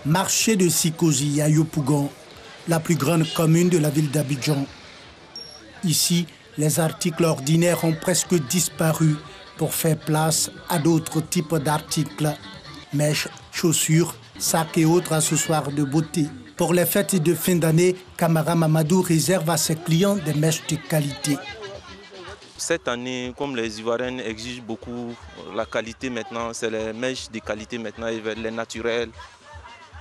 Marché de Sikoji à Yopougon, la plus grande commune de la ville d'Abidjan. Ici, les articles ordinaires ont presque disparu pour faire place à d'autres types d'articles. Mèches, chaussures, sacs et autres accessoires de beauté. Pour les fêtes de fin d'année, Camara Mamadou réserve à ses clients des mèches de qualité. Cette année, comme les Ivoiriens exigent beaucoup la qualité maintenant, c'est les mèches de qualité maintenant, les naturels,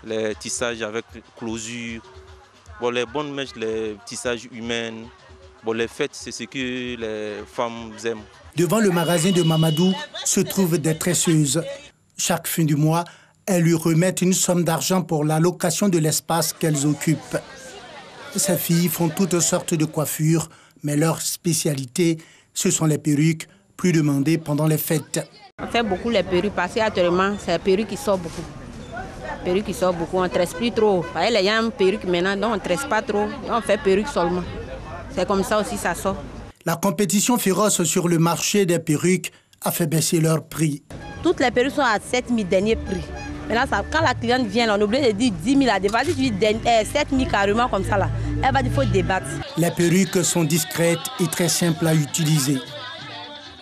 les tissages avec closure. Bon, les bonnes mèches, les tissages humains. Bon, les fêtes, c'est ce que les femmes aiment. Devant le magasin de Mamadou se trouvent des tresseuses. Chaque fin du mois, elles lui remettent une somme d'argent pour la location de l'espace qu'elles occupent. Ces filles font toutes sortes de coiffures, mais leur spécialité, ce sont les perruques, plus demandées pendant les fêtes. On fait beaucoup les perruques parce qu'actuellement, c'est la perruque qui sort beaucoup. Perruque qui sort beaucoup, on ne tresse plus trop. Il y a une perruque maintenant, donc on ne tresse pas trop, on fait perruque seulement. C'est comme ça aussi, ça sort. La compétition féroce sur le marché des perruques a fait baisser leur prix. Toutes les perruques sont à 7 000 dernier prix. Maintenant, quand la cliente vient, on oublie de dire 10 000 à débattre. Si tu dis 7 000 carrément comme ça, là, elle va dire qu'il faut débattre. Les perruques sont discrètes et très simples à utiliser.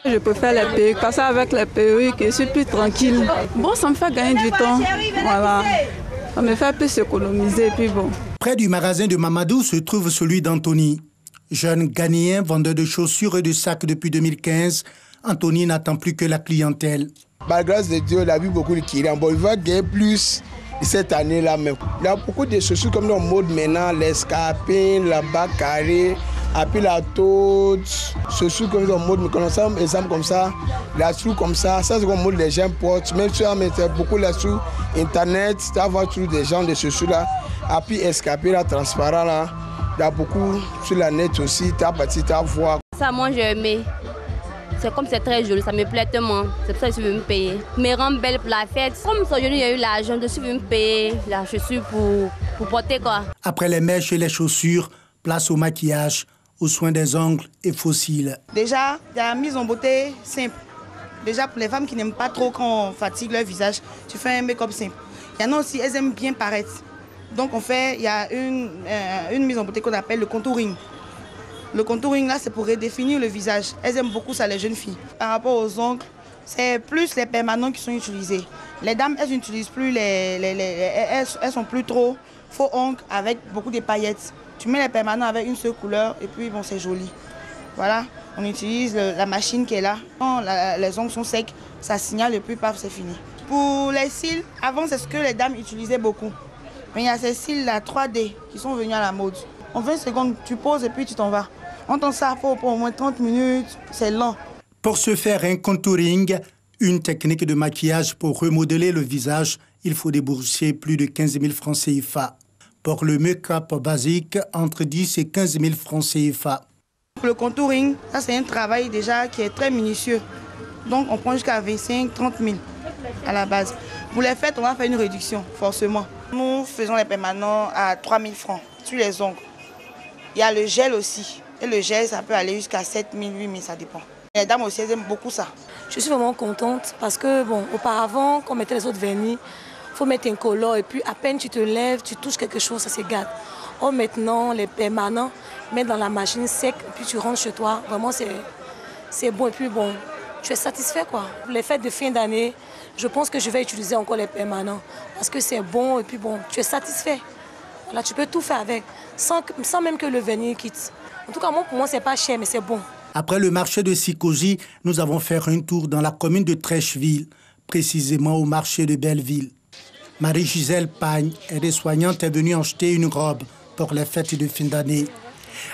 Je préfère les perruques parce qu'avec les perruques, je suis plus tranquille. Bon, ça me fait gagner du temps. Voilà. Ça me fait plus économiser. Puis bon. Près du magasin de Mamadou se trouve celui d'Anthony. Jeune Ghanéen, vendeur de chaussures et de sacs depuis 2015, Anthony n'attend plus que la clientèle. Par grâce de Dieu, il a vu beaucoup de clients. Bon, il va gagner plus cette année-là même. Il y a beaucoup de chaussures comme dans le mode maintenant, les scarpines, la bas carrée, puis la tôte, chaussures comme dans le mode, mais comme ça, exemple comme ça, la sous comme ça, ça c'est comme le mode les gens portent. Même si on met beaucoup là sur Internet, tu vas voir tous des gens de chaussures là, puis escarpé là, transparent là. Il y a beaucoup sur la net aussi, tu as voir. Ça, moi, j'ai aimé. C'est comme c'est très joli, ça me plaît tellement. C'est pour ça que je suis venue me payer. Me rend belle pour la fête. Comme aujourd'hui, il y a eu l'argent, je suis venue me payer la chaussure pour porter quoi. Après les mèches et les chaussures, place au maquillage, aux soins des ongles et fossiles. Déjà, il y a la mise en beauté simple. Déjà, pour les femmes qui n'aiment pas trop quand on fatigue leur visage, tu fais un make-up simple. Il y en a aussi, elles aiment bien paraître. Donc il y a une mise en beauté qu'on appelle le contouring. Le contouring là, c'est pour redéfinir le visage. Elles aiment beaucoup ça, les jeunes filles. Par rapport aux ongles, c'est plus les permanents qui sont utilisés. Les dames, elles n'utilisent plus elles sont plus trop faux ongles avec beaucoup de paillettes. Tu mets les permanents avec une seule couleur et puis bon, c'est joli. Voilà, on utilise la machine qui est là. Quand les ongles sont secs, ça signale et puis paf, c'est fini. Pour les cils, avant c'est ce que les dames utilisaient beaucoup. Mais il y a ces cils là 3D qui sont venus à la mode. En 20 secondes, tu poses et puis tu t'en vas. On t'en sert pour au moins 30 minutes, c'est lent. Pour se faire un contouring, une technique de maquillage pour remodeler le visage, il faut débourser plus de 15 000 francs CFA. Pour le make-up basique, entre 10 et 15 000 francs CFA. Pour le contouring, ça c'est un travail déjà qui est très minutieux. Donc on prend jusqu'à 25 000 30 000 à la base. Pour les fêtes, on va faire une réduction, forcément. Nous faisons les permanents à 3 000 francs sur les ongles. Il y a le gel aussi. Et le gel, ça peut aller jusqu'à 7 000, 8 000, ça dépend. Les dames aussi, elles aiment beaucoup ça. Je suis vraiment contente parce que, bon, auparavant, quand on mettait les autres vernis, il faut mettre un color et puis à peine tu te lèves, tu touches quelque chose, ça se gâte. Oh, maintenant, les permanents, mettre dans la machine sec, puis tu rentres chez toi. Vraiment, c'est bon. Et puis, bon, tu es satisfait, quoi. Pour les fêtes de fin d'année, je pense que je vais utiliser encore les permanents parce que c'est bon et puis, bon, tu es satisfait. Là, tu peux tout faire avec, sans même que le vernis quitte. En tout cas, pour moi, c'est pas cher, mais c'est bon. Après le marché de Sikoji, nous avons fait un tour dans la commune de Trècheville, précisément au marché de Belleville. Marie-Gisèle Pagne, aide-soignante, est venue acheter une robe pour les fêtes de fin d'année.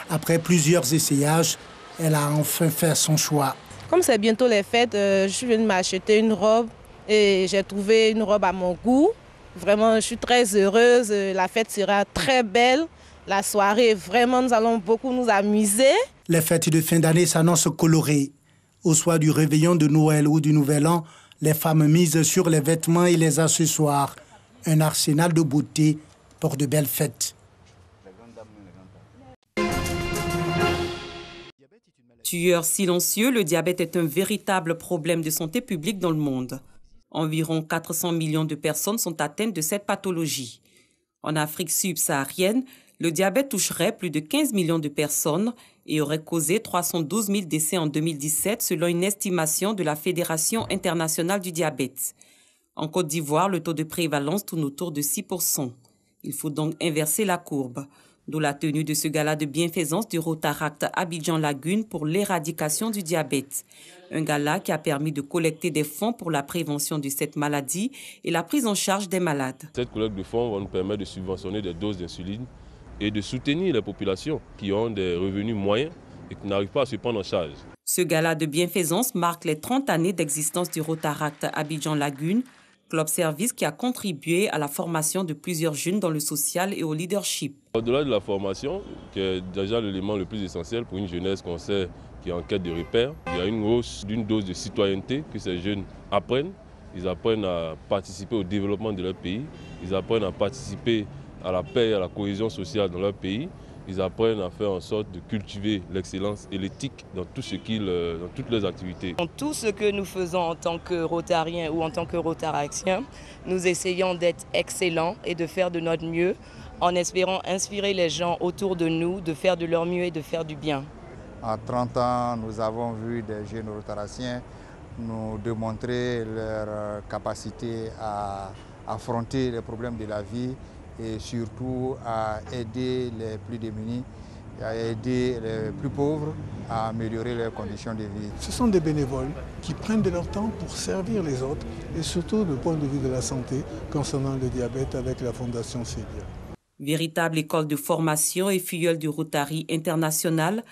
Après plusieurs essayages, elle a enfin fait son choix. Comme c'est bientôt les fêtes, je suis venue m'acheter une robe et j'ai trouvé une robe à mon goût. Vraiment, je suis très heureuse. La fête sera très belle. La soirée, vraiment, nous allons beaucoup nous amuser. Les fêtes de fin d'année s'annoncent colorées. Au soir du réveillon de Noël ou du Nouvel An, les femmes misent sur les vêtements et les accessoires. Un arsenal de beauté pour de belles fêtes. Tueur silencieux, le diabète est un véritable problème de santé publique dans le monde. Environ 400 millions de personnes sont atteintes de cette pathologie. En Afrique subsaharienne, le diabète toucherait plus de 15 millions de personnes et aurait causé 312 000 décès en 2017 selon une estimation de la Fédération internationale du diabète. En Côte d'Ivoire, le taux de prévalence tourne autour de 6%. Il faut donc inverser la courbe. D'où la tenue de ce gala de bienfaisance du Rotaract Abidjan Lagune pour l'éradication du diabète. Un gala qui a permis de collecter des fonds pour la prévention de cette maladie et la prise en charge des malades. Cette collecte de fonds va nous permettre de subventionner des doses d'insuline et de soutenir les populations qui ont des revenus moyens et qui n'arrivent pas à se prendre en charge. Ce gala de bienfaisance marque les 30 années d'existence du Rotaract Abidjan Lagune, club-service qui a contribué à la formation de plusieurs jeunes dans le social et au leadership. Au-delà de la formation, qui est déjà l'élément le plus essentiel pour une jeunesse qu'on sait qui est en quête de repères, il y a une hausse d'une dose de citoyenneté que ces jeunes apprennent. Ils apprennent à participer au développement de leur pays, ils apprennent à participer à la paix et à la cohésion sociale dans leur pays. Ils apprennent à faire en sorte de cultiver l'excellence et l'éthique dans tout dans toutes leurs activités. Dans tout ce que nous faisons en tant que Rotariens ou en tant que Rotaractiens, nous essayons d'être excellents et de faire de notre mieux en espérant inspirer les gens autour de nous de faire de leur mieux et de faire du bien. À 30 ans, nous avons vu des jeunes Rotaraciens nous démontrer leur capacité à affronter les problèmes de la vie et surtout à aider les plus démunis, à aider les plus pauvres à améliorer leurs conditions de vie. Ce sont des bénévoles qui prennent de leur temps pour servir les autres et surtout du point de vue de la santé concernant le diabète avec la Fondation Célia. Véritable école de formation et filleule du Rotary international,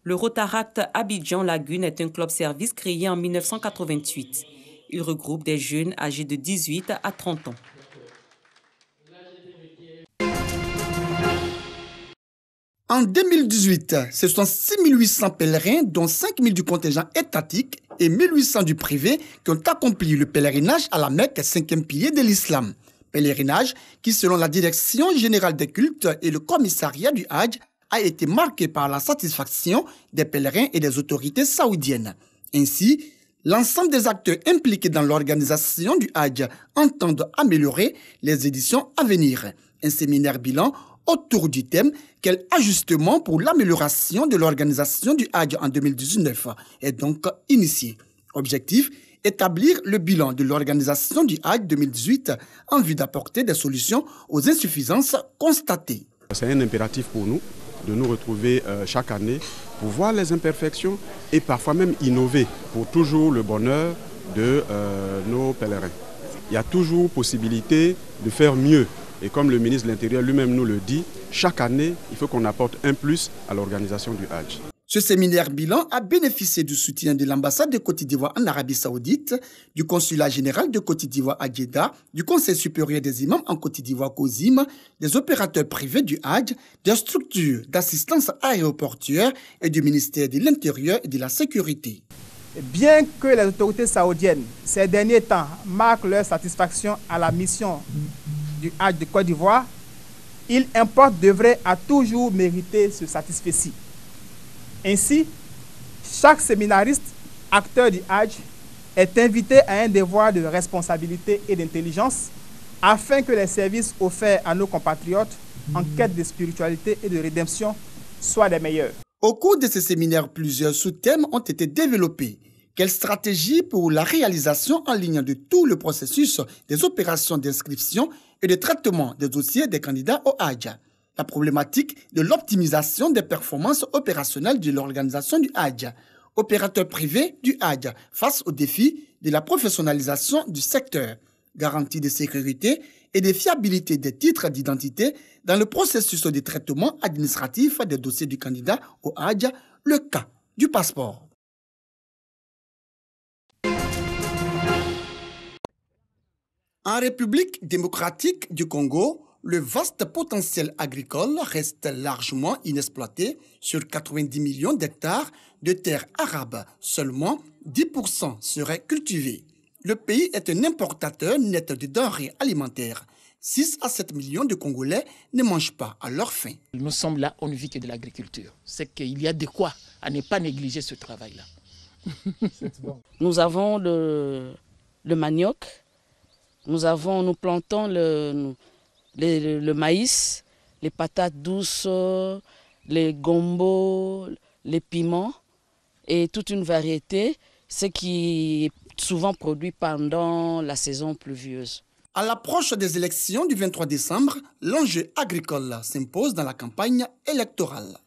le Rotaract Abidjan Lagune est un club-service créé en 1988. Il regroupe des jeunes âgés de 18 à 30 ans. En 2018, ce sont 6 800 pèlerins, dont 5 000 du contingent étatique et 1 800 du privé, qui ont accompli le pèlerinage à la Mecque, 5e pilier de l'islam. Pèlerinage qui, selon la Direction générale des cultes et le commissariat du Hadj, a été marqué par la satisfaction des pèlerins et des autorités saoudiennes. Ainsi, l'ensemble des acteurs impliqués dans l'organisation du Hadj entendent améliorer les éditions à venir. Un séminaire bilan autour du thème « Quel ajustement pour l'amélioration de l'organisation du Hadj en 2019 » est donc initié. Objectif : établir le bilan de l'organisation du Hadj 2018 en vue d'apporter des solutions aux insuffisances constatées. C'est un impératif pour nous de nous retrouver chaque année pour voir les imperfections et parfois même innover pour toujours le bonheur de nos pèlerins. Il y a toujours possibilité de faire mieux. Et comme le ministre de l'Intérieur lui-même nous le dit, chaque année, il faut qu'on apporte un plus à l'organisation du Hadj. Ce séminaire bilan a bénéficié du soutien de l'ambassade de Côte d'Ivoire en Arabie Saoudite, du consulat général de Côte d'Ivoire à Djeddah, du Conseil supérieur des imams en Côte d'Ivoire COSIM, des opérateurs privés du Hadj, des structures d'assistance aéroportuaire et du ministère de l'Intérieur et de la Sécurité. Bien que les autorités saoudiennes, ces derniers temps, marquent leur satisfaction à la mission du Hadj de Côte d'Ivoire, il importe de vrai à toujours mériter ce satisfecit. Ainsi, chaque séminariste, acteur du Hadj, est invité à un devoir de responsabilité et d'intelligence afin que les services offerts à nos compatriotes en quête de spiritualité et de rédemption soient les meilleurs. Au cours de ces séminaires, plusieurs sous-thèmes ont été développés. Quelle stratégie pour la réalisation en ligne de tout le processus des opérations d'inscription et de traitement des dossiers des candidats au Hadj? La problématique de l'optimisation des performances opérationnelles de l'organisation du Hadj. Opérateur privé du Hadj face au défi de la professionnalisation du secteur. Garantie de sécurité et de fiabilité des titres d'identité dans le processus de traitement administratif des dossiers du candidat au Hadj, le cas du passeport. En République démocratique du Congo, le vaste potentiel agricole reste largement inexploité. Sur 90 millions d'hectares de terres arabes, seulement 10% seraient cultivés. Le pays est un importateur net de denrées alimentaires. 6 à 7 millions de Congolais ne mangent pas à leur faim. Nous sommes là, on ne vit que de l'agriculture. C'est qu'il y a de quoi à ne pas négliger ce travail-là. Nous avons le manioc, Nous plantons le maïs, les patates douces, les gombos, les piments et toute une variété, ce qui est souvent produit pendant la saison pluvieuse. À l'approche des élections du 23 décembre, l'enjeu agricole s'impose dans la campagne électorale.